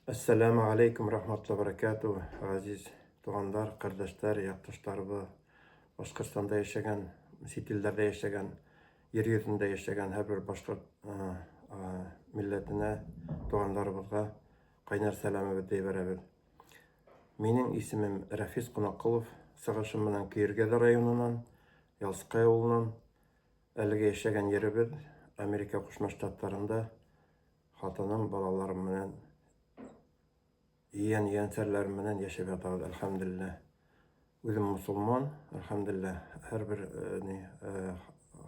Assalamu alaikum rahmatullah barakatuh. Aziz tuğanlar, kardeşler, yaktaşlarımı, Başkırstanda yaşayan, Sitiller'de yaşayan, yeryüzünde yaşayan her bir başka milletine, tuğanlarımıza kaynar selamı deyiverebil. Menin ismim Rafiz Qunaqulov, Sığışımından Kuyurgeda rayonundan, Yalsıqay oğlundan, әлеге yaşayan yerimiz Amerika Koşma Ştatlarında hatanım, balalarım bilen yeğen bilen yaşap yatağız, elhamdülillah. Özüm musulman, elhamdülillah. Her bir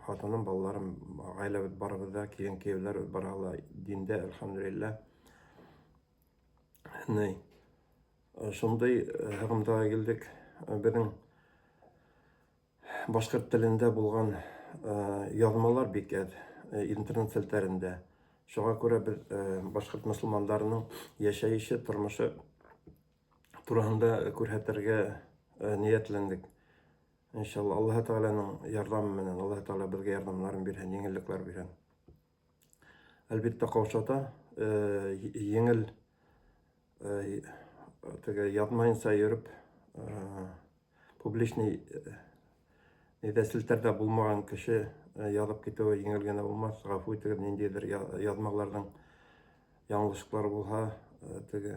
hatanım, balalarım, aile barabızda, keyin kevler barala dinde, elhamdülillah. Şunday hagımdağa geldik. Bizim Başkırt tilinde bulgan yazmalar bek az, internet silterinde. Şoğa göre biz Başkırt musulmanlarının yaşayışı, turmuşu turağında көрһәтергә niyetlendik. İnşallah Allah Teala'nın yardımı bilen, Allah Teala bizge yardımlarını bersen, yengillikler bersen. Elbette kavşata yengil yapmayınsa yürüp publişni silterde bulmagan kişi yazıp ketüge yengilgene olmaz. Gafu etip nindedir yazmalardan yanlışlıklar bolsa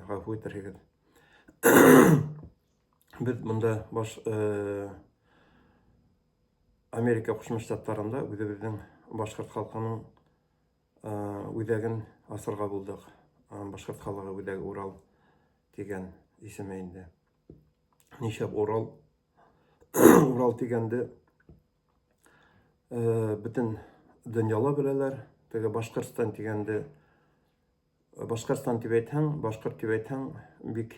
gafu eter. Biz bunda Amerika Koşma Ştatlarında özümüzün Başkırt halkının özegin asırga bulduk. Başkırt halkı özegi Ural degen isimeyinde. Nişap Ural Ural degende bütün dünyala bileler. Tege Başkırstan degende Başkırstan deb aytsaң, Başkırt deb aytsaң, bek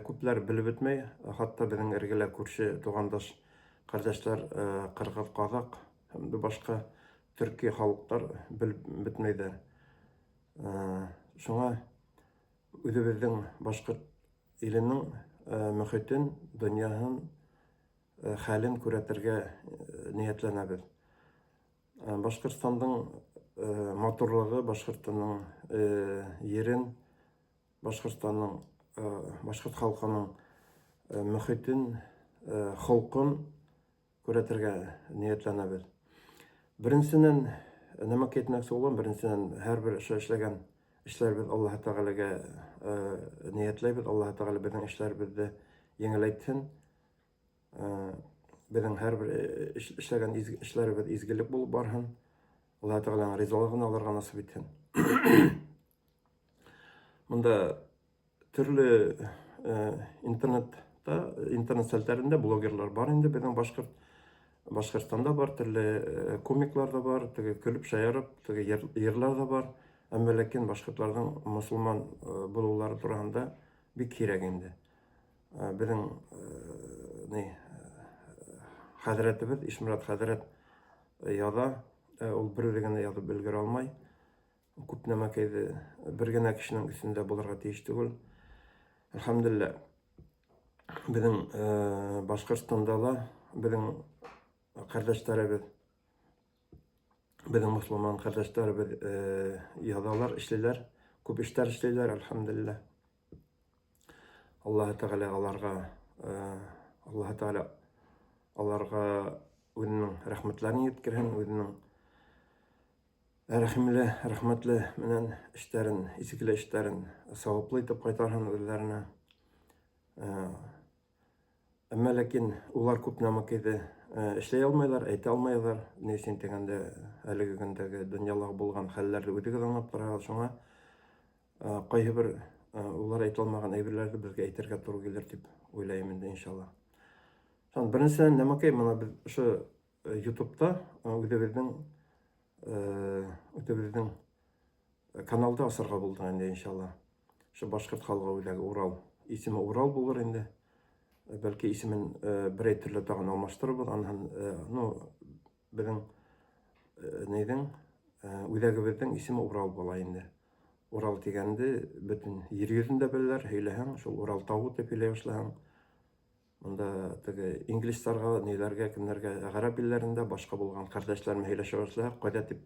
köpler bilip ötmey. Hatta bizning ergele көрші туğandaş kardeşler Qırgız, Kazak hem de başka Türkiye halklar bilip bitmeydi. Şuna özümüzün Başkırt ilinin mühitin, dünyanın halin köretirge niyetlenemiz. Başkırstan'ın motorluğu, Başkırt'ın yerin, Başkırt'ın Başkırt halkının mühitin, halkın köretirge niyetlenemiz. Birincisinden nima ketmekçi olan, birincisinden her bir işlegen işler biz Allah Teala'ga niyetleybiz. Allah Teala bizning işlerimizni yengilletsin. Bizning her bir işlegen işlerimiz izgilik bulup barhın. Allah Teala'nın rizalığını alırga nasip etsin. Bunda türlü internet silterinde blogerlar var indi. Bizning Başkırstanda var, türlü komiklar da var, külüp şayarıp, yerler de var. Ama lekin Başkırtlardan musulman bulurları durağında bir kerek indi. Bizim Hazretimiz, İşmirat Hazret yada, ol bir degende yazıp bilgir almay. Köp nemakaydı bir gene kişinin üstünde bulurga teyişti ol. Elhamdülillah. Bizim Başkırstanda da bizim kardeşlerimiz, bizim musulman kardeşlerimiz yadalar işliler, köp işler işliler, elhamdülillah. Allah Teala alarga özünün rahmetlerini yetkirhen, özünün rahmetli menen işlerin, isikli işlerin savaplı etip kaytarhan özlerine. Ama lakin ular köp namakaydı işley almaylar, ayta almaylar. Neysen degende әлеге gündäge dünyalığa bulgan hallerdi ödegi anlap tura. Şoňa kayhy bir ular ayta almagan äbirlerdi bizge ayterge tory gelir dip oýlaýmyn inşallah. Şoň birinciden namakay mana biz şu YouTube'da ötebizden kanalda asırga bulduk indi inşallah. Şu Başkırt halkı ödegi Ural. İsmi Ural bulur indi. Belki ismin bir aytırlı dağın almaştırıbız. Anhan bizim neyden ödegibizden ismi Ural bola indi. Ural degende bütün yer yüzünde bilirler, heylehem, şu Ural tağı dep eyle başlahan. Bunda İngilizlarga, neylerge, kimlerge Arap illerinde başka bulgan kardeşlerime heyleşe başlayan, koyda tip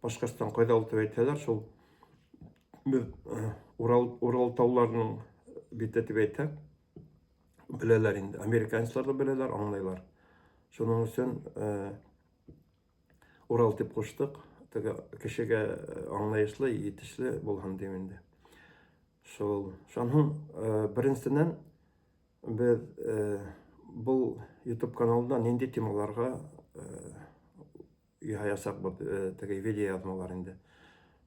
Başkırstan koyda olup aytsalar, şol Biz Ural тауларының бите дип әйтсәк, беләләр инде. Американецлар да беләләр, аңлайлар. Шуның өчен Урал дип куштык. Теге кешегә аңлаешлы, итешле булган дип инде. Шуның беренчедән без бұл YouTube каналында нинди темаларга ясак бу теге видео язмалар инде.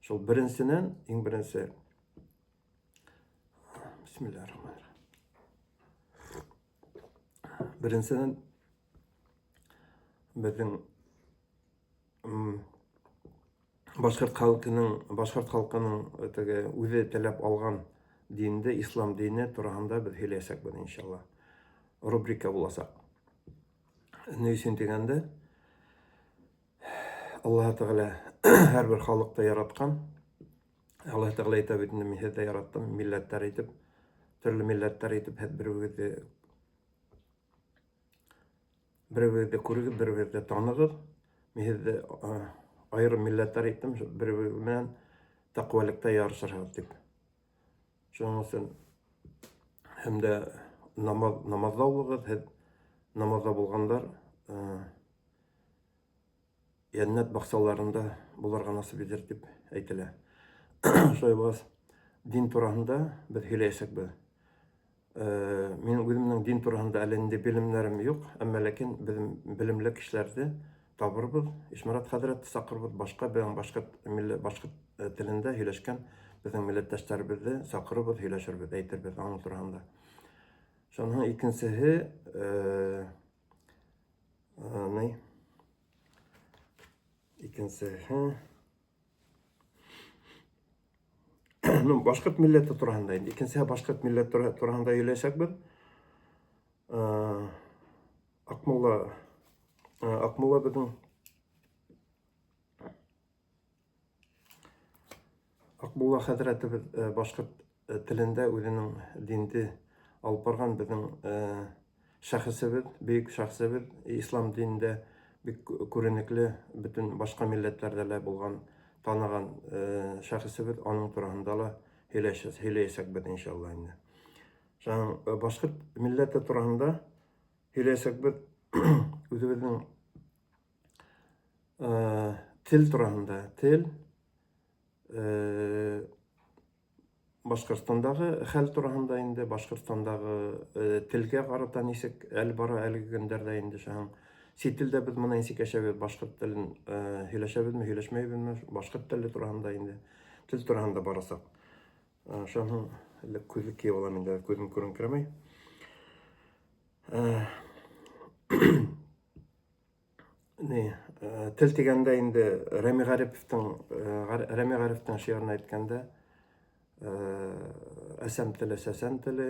Шул беренчедән, иң беренче Бисмиллахир-рахманир-рахим. Беренчедән безнең башкорт халкының теге үзе теләп алган динде, ислам дине турында без һөйләсәк бу иншалла. Рубрика буласак. Ни өчен дигәндә, Аллаһ Тәгалә һәрбер халыкты яраткан. Аллаһ Тәгалә әйтә бит, мин һездә яраттым, милләттәр итеп, төрле милләттәр итеп, беребезне күрегез, беребезне таныгыз. Мин һездә айрым милләттәр иттем, беребез белән тәкъвалыкта ярышырбыз дип. Шуның өчен һәм дә намазда булыгыз, намазда булгандар Яннат баксаларында буларга насыйп итер дип әйтелә. Шуйбыз дин турында без һөйләсәк бу. Мин үземнең дин турында әле инде белемнәрем юк, әмма ләкин безнең белемле кешеләрне табырбыз. Ишмарат хәзрәт сакырбыз, башка телендә һөйләшкән безнең милләттәшләребезне сакырбыз, һөйләшербез, әйтербез аның турында. Шуның икенчесе башкорт милләте турында инде. Икенчесе башкорт милләте турында һөйләсәк бит. Акмулла безнең Акмулла хәзрәтебез башкорт телендә үзенең динде алып барган безнең шәхесебез, бөек шәхесебез, ислам динендә бик күренекле, бөтен башка милләтләрдә дә булган, танаган шәхесебез, аның турында ла һөйләсәк бит иншалла инде. Шуң башкорт милләте турында һөйләсәк бит, үзебезнең тел турында, тел Башкортстандагы хәл турында инде, Башкортстандагы телгә карата ничек әле бара әлеге көндәрдә инде шуң. Сит телдә без моны ничек яшәбез, башкорт телен һөйләшәбезме, һөйләшмәйбезме, башкорт теле турында инде, тел турында барасак. Шуның күзлек киеп алам инде, күзем күренкермәй. Тел дигәндә инде Рәми Гариповтың шигырен әйткәндә, әсәм теле, сәсән теле,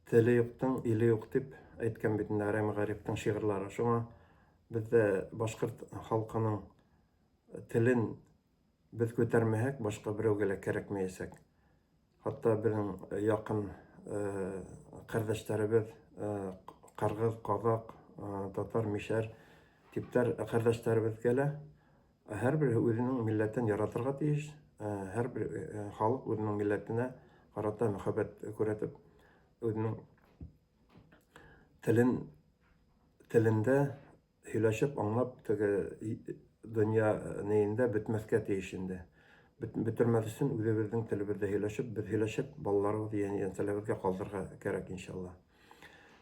теле юктың иле юк дип әйткән бит инде Рәми Гариповтың шигырьләре. Шуңа бездә башкорт халкының телен без күтәрмәһәк, башка берәүгә лә кирәкмәячәк. Хатта безнең якын кардәшләребез, кыргыз, казак, татар, мишәр, типтәр кардәшләребезгә лә һәрбер үзенең милләтен яратырга тиеш, һәрбер халык үзенең милләтенә карата мөхәббәт күрсәтеп, үзенең телендә һөйләшеп, аңлап, теге дөнья нәендә бетмәскә тиеш инде. Бетермәс өчен үзебезнең телебездә һөйләшеп, балаларыбыз, янәселәребезгә калдырырга кирәк иншалла.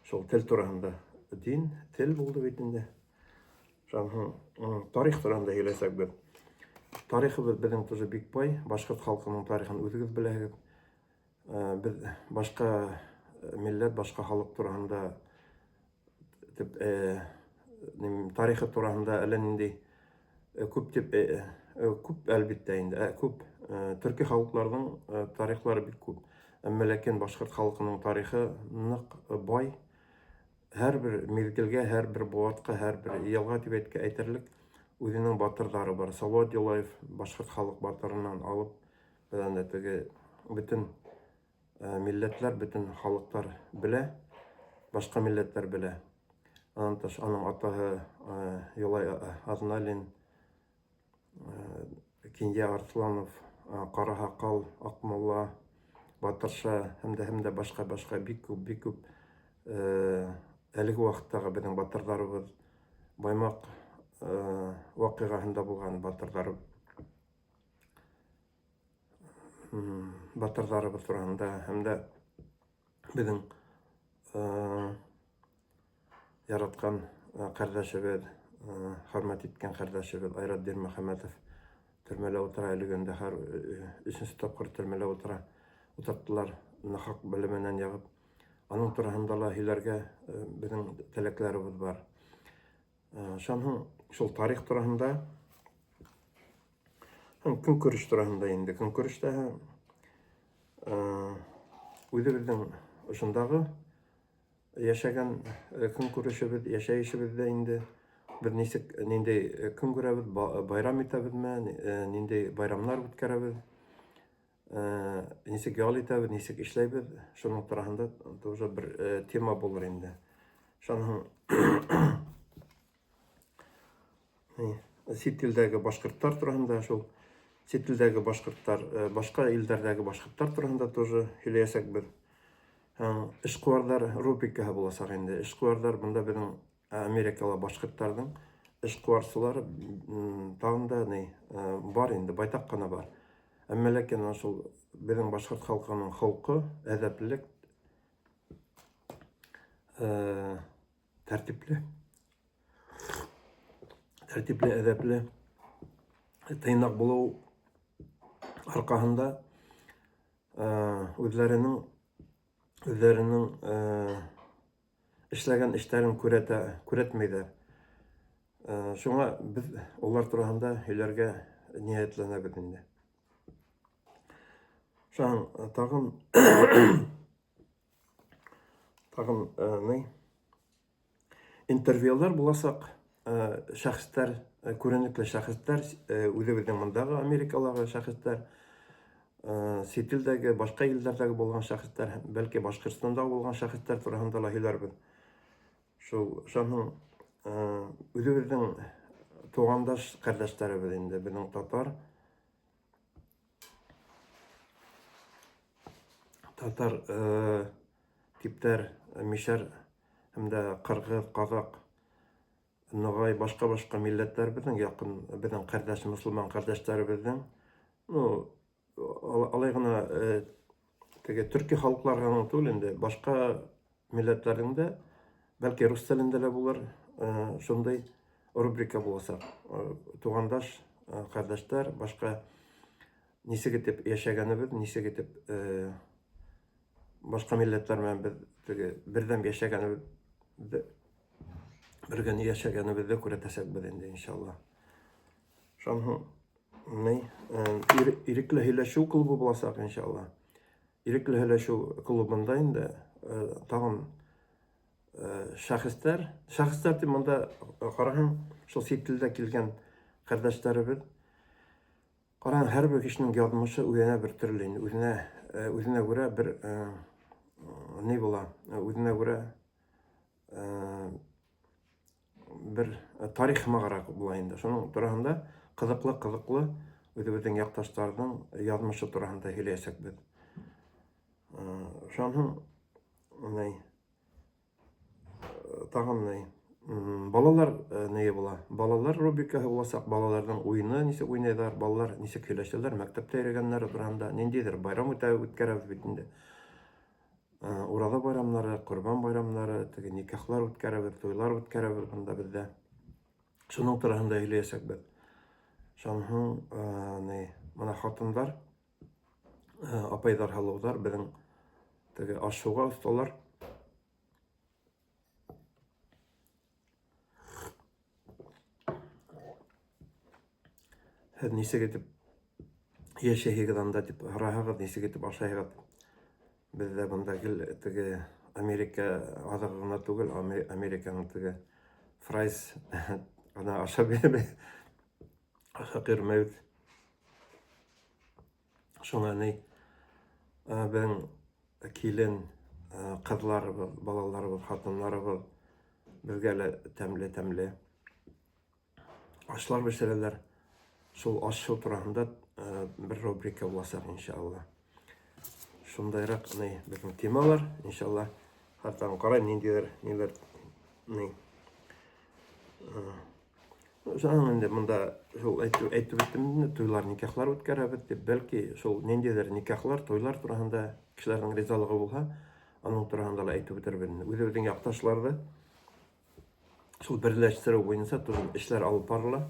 Шул тел турында. Дин, тел булды бит инде. Шуның тарих турында һөйләсәк бит. Тарихыбыз безнең тоже бик бай, башкорт халкының тарихын үзегез беләсез. Без башка милләт, башка халык турында тарихы турында әле нинди күп әлбиттә инде, күп төрки халыкларның тарихлары бик күп. Әмма ләкин башкорт халкының тарихы нык бай. Һәрбер мизгелгә, һәрбер буатка, һәрбер елга дип әйтерлек үзенең батырлары бар. Салават Юлаев башкорт халык батырыннан алып, теге бөтен милләтләр, бөтен халыклар белә, башка милләтләр белә. Аның атаһы Юлай Азналин, Киния Арсланов, Кара Хакал, Акмулла, Батырша һәм дә башка бик күп әлеге вакыттагы безнең батырларыбыз, Баймак вакыйгаһында булган батырларыбыз турында һәм дә безнең яраткан кардәшебез, хөрмәт иткән кардәшебез Айрат Дирмөхәммәтов төрмәлә утыра, әлегендә һәр 3нче тапкыр төрмәлә утырттылар, нахак белеменнән ягып. Аның турында ла һөйләргә безнең теләкләребез бар. Шуның шул тарих турында һәм көнкүреш турында инде. Көнкүрештә үзебезнең ошындагы яшәгән көнкүрешебез, яшәешебездә инде бер нинди көн күрәбез, байрам итәбезме, нинди байрамнар үткәрәбез, нисек ял итәбез, нисек эшләйбез, шуның турында тоже бер тема булыр инде. Шуның сит илдәге башкортлар турында, шул сит илдәге башкортлар, башка илләрдәге башкортлар турында тоже һөйләячәкбез. Эшкуарлар рубрикаһы булачак инде. Эшкуарлар монда безнең Америкала башкортларның эшкуарчылары тагын да бар инде, байтак кына бар. Әмма ләкин шул безнең башкорт халкының холкы, әдәплелек, тәртипле, әдәпле, тыйнак булу аркаһында үзләренең эшләгән эшләрен күрәтмәйдер. Шуңа без улар турында һөйләргә ниятләнәбез инде. Шуң тагын интервьюлар буласак, шәхестәр, күренекле шәхестәр, үзебезнең мондагы Америкалагы шәхестәр, сит илдәге, башка илләрдәге булган шәхестәр, бәлки Башкортстанда булган шәхестәр турында ла һөйләрбез. Шуның үзебезнең тугандаш кардәшләребез инде, безнең татар типтәр, мишәр һәм дә кыргыз, казак, ногай, башка милләтләр безнең якын, безнең кардәш, мөселман кардәшләребезнең, алай гына теге төрки халыкларының түгел инде, башка милләтләрнең дә, бәлки рус телендә дә булыр, шундай рубрика булачак. Тугандаш кардәшләр, башка нисек итеп яшәгәнебез, нисек итеп башка милләтләр белән без бердәм яшәгәнебезне күрәтәчәкбез инде иншалла. Шуның ирекле һөйләшү клубы булачак иншалла. Ирекле һөйләшү клубында инде тагын шәхестәр дип монда караһаң, шул сит илдә килгән кардәшләребез, караң, һәрбер кешенең язмышы үзенә бер төрле инде, үзенә күрә бер ни була, үзенә күрә бер тарих магарак була инде. Шуның турында кызыклы үзебезнең якташларның язмышы турында һөйләячәкбез. Шуның тагын балалар була. Балалар рубрикаһы булачак, балаларның уйны нисек уйнайлар, балалар нисек һөйләшәләр, мәктәптә йөргәннәре турында, ниндидер байрам үткәрәбез бит инде. Ураза байрамнары, Курбан байрамнары, теге никахлар үткәрәбез, туйлар үткәрәбез монда бездә. Шуның турында һөйләячәкбез. Шуның моны хатындар, апайдар, халыклар безнең теге ашуга осталар. Һәр нисек итеп яшәһегез анда дип һораһагыз, нисек итеп ашайһыгыз. Бездә монда теге Америка азыгы гына түгел, Американың теге фрайс ана ашап йөрмәбез. Шуңа безнең килен, кызларыбыз, балаларыбыз, хатыннарыбыз безгә тәмле ашлар пешерәләр. шул ашу турасында bir рубрика буласак иншалла. Шундайрак безнең темалар иншалла. Хәтта карайм ниндидер ни Жаңа инде монда шул әйтеп беттем, туйлар, никахлар үткәрәбез дип, бәлки шул ниндидер никахлар, туйлар турасында кешеләрнең ризалыгы булса, аның турасында ла әйтеп бетербез. Үзебезнең якташларны шул берләштерү буенча туры эшләр алып барыла.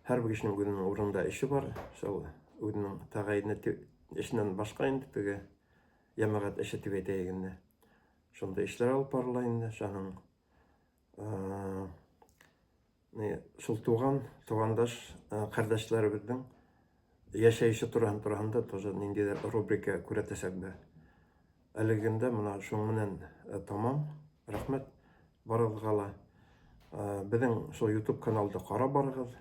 Һәрбер кешенең үзенең урынында эше бар. Шул үзенең тәгаенле эшеннән башка инде теге җәмәгать эше дип әйтәйек инде. Шунда эшләр алып барыла инде. Шуның шул тугандаш кардәшләребезнең яшәеше турасында тоже ниндидер рубрика күрәтәсәк бе. Әлегендә моны шуң менән тамам. Рәхмәт барыгызга ла. Безнең шул YouTube каналда карап барыгыз.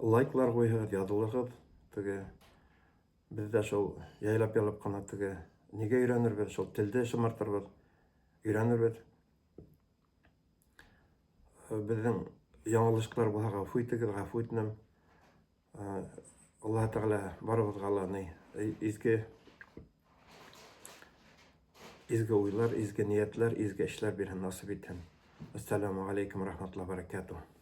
Лайклар куйыгыз, язылыгыз. Теге бездә шул яйлап кына теге нигә өйрәнербез, шул телдә шомартырбыз, өйрәнербез. Безнең яңалышлар булса гафу итегез, гафу үтенәм. Аллаһ Тәгалә барыгызга ла изге уйлар, изге ниятләр, изге эшләр бирһен, насыйп итһен. Ассаламу алейкум рахматуллаһи ва баракатуһ.